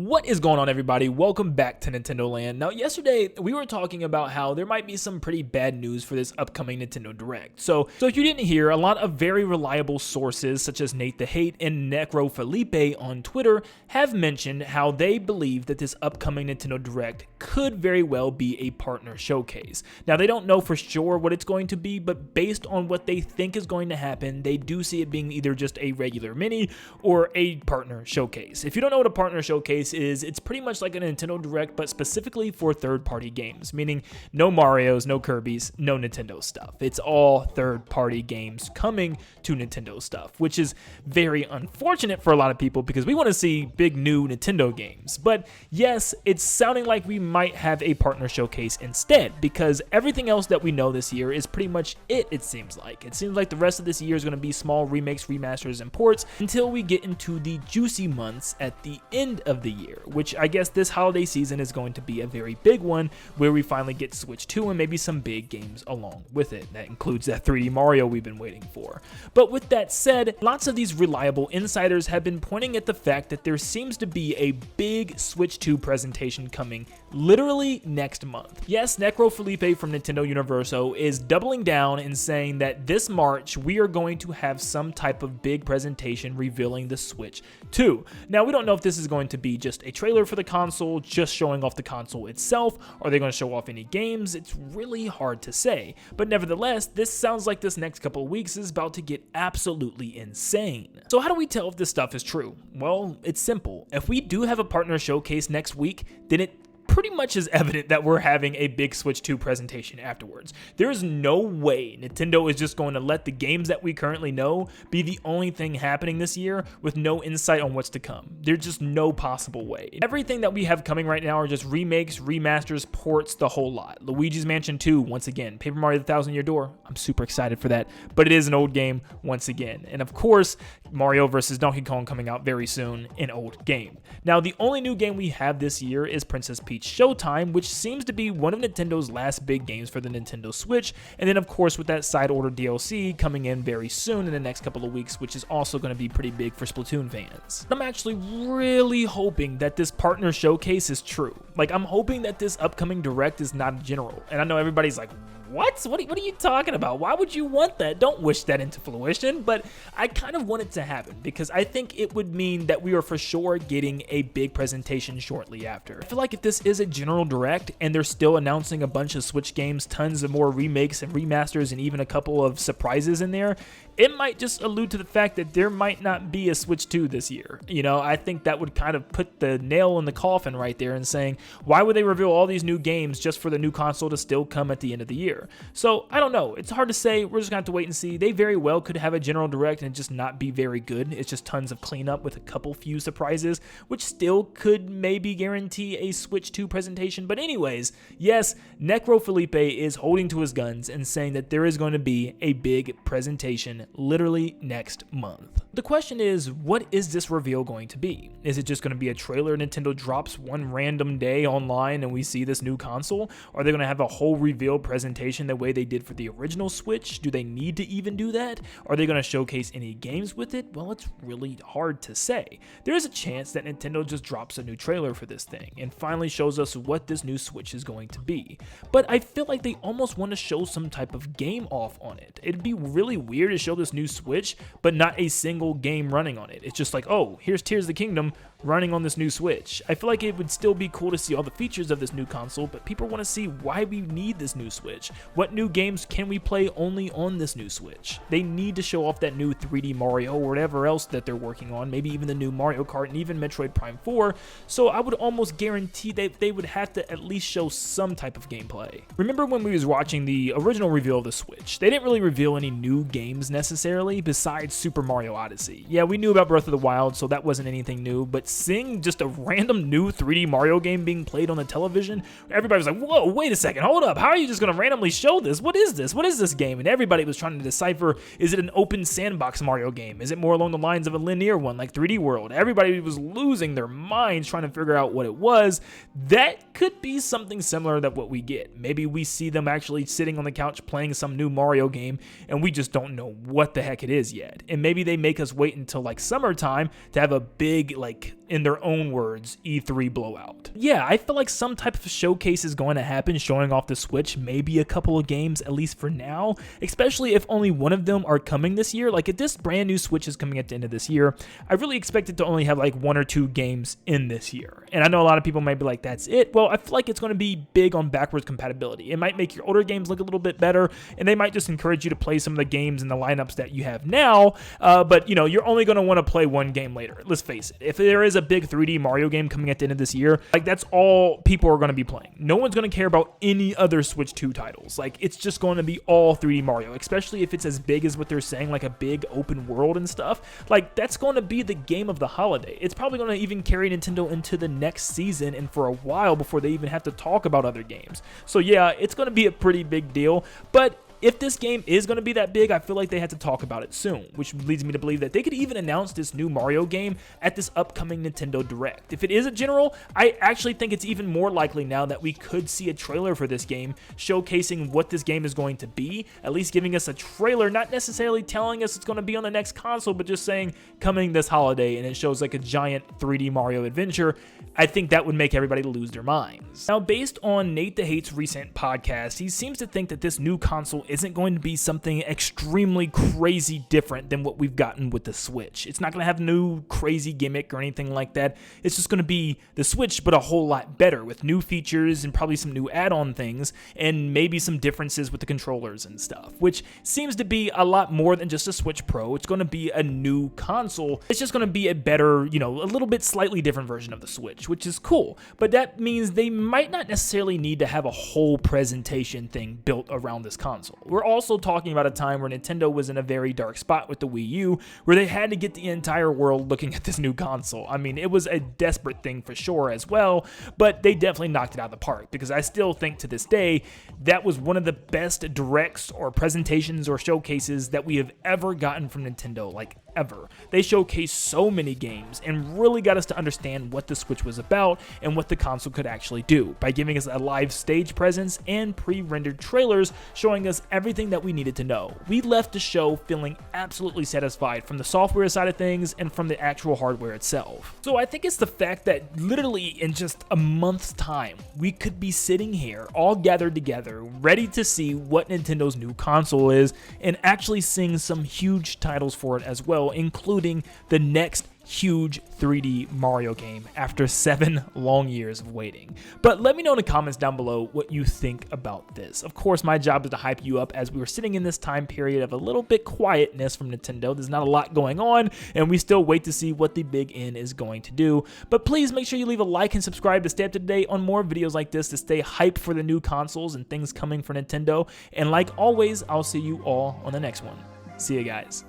What is going on, everybody? Welcome back to Nintendo Land. Now, yesterday we were talking about how there might be some pretty bad news for this upcoming Nintendo Direct. So if you didn't hear, a lot of very reliable sources such as Nate the Hate and Necro Felipe on Twitter have mentioned how they believe that this upcoming Nintendo Direct could very well be a partner showcase. Now, they don't know for sure what it's going to be, but based on what they think is going to happen, they do see it being either just a regular mini or a partner showcase. If you don't know what a partner showcase is, it's pretty much like a Nintendo Direct, but specifically for third-party games, meaning no Marios, no Kirby's, no Nintendo stuff. It's all third-party games coming to Nintendo stuff, which is very unfortunate for a lot of people because we want to see big new Nintendo games. But yes, it's sounding like we might have a partner showcase instead, because everything else that we know this year is pretty much it seems like. It seems like the rest of this year is going to be small remakes, remasters, and ports until we get into the juicy months at the end of the year, which I guess this holiday season is going to be a very big one where we finally get Switch 2 and maybe some big games along with it. That includes that 3D Mario we've been waiting for. But with that said, lots of these reliable insiders have been pointing at the fact that there seems to be a big Switch 2 presentation coming literally next month. Yes, Necro Felipe from Nintendo Universo is doubling down and saying that this March we are going to have some type of big presentation revealing the Switch 2. Now, we don't know if this is going to be just a trailer for the console, just showing off the console itself. Are they going to show off any games? It's really hard to say. But nevertheless, this sounds like this next couple of weeks is about to get absolutely insane. So how do we tell if this stuff is true? Well, it's simple. If we do have a partner showcase next week, then it pretty much is evident that we're having a big Switch 2 presentation afterwards. There is no way Nintendo is just going to let the games that we currently know be the only thing happening this year with no insight on what's to come. There's just no possible way. Everything that we have coming right now are just remakes, remasters, ports, the whole lot. Luigi's Mansion 2, once again. Paper Mario The Thousand Year Door, I'm super excited for that, but it is an old game once again. And of course, Mario vs. Donkey Kong coming out very soon, an old game. Now, the only new game we have this year is Princess Peach Showtime, which seems to be one of Nintendo's last big games for the Nintendo Switch, and then of course with that side order DLC coming in very soon in the next couple of weeks, which is also going to be pretty big for Splatoon fans. I'm actually really hoping that this partner showcase is true. Like, I'm hoping that this upcoming Direct is not a general, and I know everybody's like, what are you talking about? Why would you want that? Don't wish that into fruition, but I kind of want it to happen because I think it would mean that we are for sure getting a big presentation shortly after. I feel like if this is a general Direct and they're still announcing a bunch of Switch games, tons of more remakes and remasters, and even a couple of surprises in there, it might just allude to the fact that there might not be a Switch 2 this year. You know, I think that would kind of put the nail in the coffin right there and saying, why would they reveal all these new games just for the new console to still come at the end of the year? So, I don't know. It's hard to say. We're just going to have to wait and see. They very well could have a general Direct and just not be very good. It's just tons of cleanup with a couple few surprises, which still could maybe guarantee a Switch 2 presentation. But anyways, yes, Necro Felipe is holding to his guns and saying that there is going to be a big presentation literally next month. The question is, what is this reveal going to be? Is it just going to be a trailer Nintendo drops one random day online and we see this new console? Are they going to have a whole reveal presentation the way they did for the original Switch? Do they need to even do that? Are they going to showcase any games with it? Well, it's really hard to say. There is a chance that Nintendo just drops a new trailer for this thing and finally shows us what this new Switch is going to be. But I feel like they almost want to show some type of game off on it. It'd be really weird to show this new Switch, but not a single game running on it. It's just like, oh, here's Tears of the Kingdom running on this new Switch. I feel like it would still be cool to see all the features of this new console, but people want to see why we need this new Switch. What new games can we play only on this new Switch? They need to show off that new 3D Mario or whatever else that they're working on, maybe even the new Mario Kart and even Metroid Prime 4, so I would almost guarantee that they would have to at least show some type of gameplay. Remember when we was watching the original reveal of the Switch? They didn't really reveal any new games necessarily besides Super Mario Odyssey. Yeah, we knew about Breath of the Wild, so that wasn't anything new, but seeing just a random new 3D Mario game being played on the television, everybody was like, whoa, wait a second, hold up, how are you just going to randomly show this? What is this? What is this game? And everybody was trying to decipher, is it an open sandbox Mario game? Is it more along the lines of a linear one like 3D World? Everybody was losing their minds trying to figure out what it was. That could be something similar to what we get. Maybe we see them actually sitting on the couch playing some new Mario game and we just don't know what the heck it is yet. And maybe they make us wait until like summertime to have a big, like, in their own words, E3 blowout. Yeah, I feel like some type of showcase is going to happen showing off the Switch, maybe a couple of games at least for now, especially if only one of them are coming this year. Like if this brand new Switch is coming at the end of this year, I really expect it to only have like 1 or 2 games in this year. And I know a lot of people might be like, that's it. Well, I feel like it's going to be big on backwards compatibility. It might make your older games look a little bit better, and they might just encourage you to play some of the games in the lineups that you have now, but you know, you're only going to want to play one game later. Let's face it, if there is a big 3D Mario game coming at the end of this year, like that's all people are going to be playing. No one's going to care about any other Switch 2 titles. Like it's just going to be all 3D Mario, especially if it's as big as what they're saying, like a big open world and stuff. Like that's going to be the game of the holiday. It's probably going to even carry Nintendo into the next season and for a while before they even have to talk about other games. So yeah, it's going to be a pretty big deal, but if this game is going to be that big, I feel like they had to talk about it soon, which leads me to believe that they could even announce this new Mario game at this upcoming Nintendo Direct. If it is a general, I actually think it's even more likely now that we could see a trailer for this game showcasing what this game is going to be, at least giving us a trailer, not necessarily telling us it's going to be on the next console, but just saying coming this holiday, and it shows like a giant 3D Mario adventure. I think that would make everybody lose their minds. Now, based on Nate the Hate's recent podcast, he seems to think that this new console isn't going to be something extremely crazy different than what we've gotten with the Switch. It's not going to have new crazy gimmick or anything like that. It's just going to be the Switch, but a whole lot better with new features and probably some new add-on things and maybe some differences with the controllers and stuff, which seems to be a lot more than just a Switch Pro. It's going to be a new console. It's just going to be a better, you know, a little bit slightly different version of the Switch, which is cool. But that means they might not necessarily need to have a whole presentation thing built around this console. We're also talking about a time where Nintendo was in a very dark spot with the Wii U, where they had to get the entire world looking at this new console. I mean, it was a desperate thing for sure as well, but they definitely knocked it out of the park, because I still think to this day that was one of the best directs or presentations or showcases that we have ever gotten from Nintendo, like ever. They showcased so many games and really got us to understand what the Switch was about and what the console could actually do by giving us a live stage presence and pre-rendered trailers showing us everything that we needed to know. We left the show feeling absolutely satisfied from the software side of things and from the actual hardware itself. So I think it's the fact that literally in just a month's time, we could be sitting here all gathered together, ready to see what Nintendo's new console is and actually seeing some huge titles for it as well, including the next huge 3D Mario game after 7 long years of waiting. But let me know in the comments down below what you think about this. Of course, my job is to hype you up as we were sitting in this time period of a little bit quietness from Nintendo. There's not a lot going on, and we still wait to see what the big N is going to do. But please make sure you leave a like and subscribe to stay up to date on more videos like this to stay hyped for the new consoles and things coming for Nintendo. And like always, I'll see you all on the next one. See you guys.